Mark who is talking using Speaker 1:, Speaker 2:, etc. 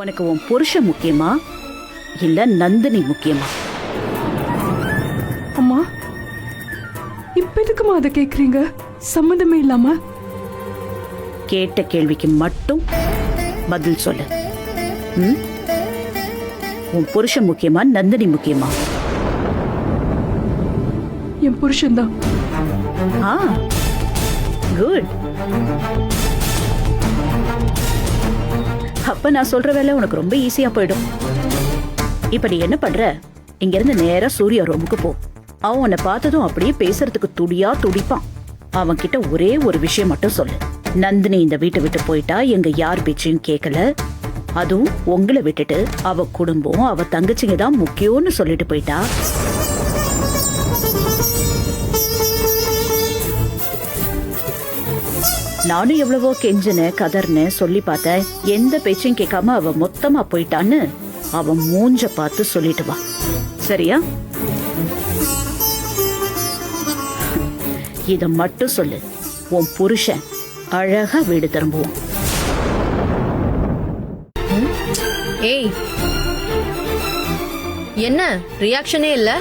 Speaker 1: உனக்கு உன் புருஷன் முக்கியமா இல்ல நந்தினி முக்கியமா?
Speaker 2: அம்மா, இப்ப எதுக்குமா அதை கேக்குறீங்க? சம்மந்தமே இல்லாம.
Speaker 1: கேட்ட கேள்விக்கு மட்டும் பதில் சொல்லு. உன் புருஷன் முக்கியமா நந்தினி முக்கியமா?
Speaker 2: என் புருஷன் தான்.
Speaker 1: குட். அப்ப நான் சொல்ற வேலை உனக்கு ரொம்ப ஈஸியா போயிடும். இப்ப நீ என்ன பண்ற? இங்க இருந்து நேரா சூர்யா ரூமுக்கு போ. அவன் உன்னை பார்த்ததும் அப்படியே பேசுறதுக்கு துடியா துடிப்பான். அவன் கிட்ட ஒரே ஒரு விஷயம் மட்டும் சொல்லு. நந்தினி இந்த வீட்டை விட்டு போயிட்டா எங்க யார் பேச்சையும் கேட்கல, அதுவும் உங்களை விட்டுட்டு அவ குடும்பம் அவ தங்கச்சிங்க தான் முக்கியம்னு சொல்லிட்டு போயிட்டா. நானும் எவ்வளவோ கெஞ்சின கதர்னு சொல்லி பார்த்தேன். எந்த பேச்சையும் கேட்காம அவ மொத்தமா போயிட்டான்னு அவ மூஞ்ச பார்த்து சொல்லிட்டு வா, சரியா? இத மட்டும் சொல்லு. உன் புருஷன் அழகா வீடு திரும்புவான்.
Speaker 3: ஏய், என்ன ரியாக்ஷனே இல்ல?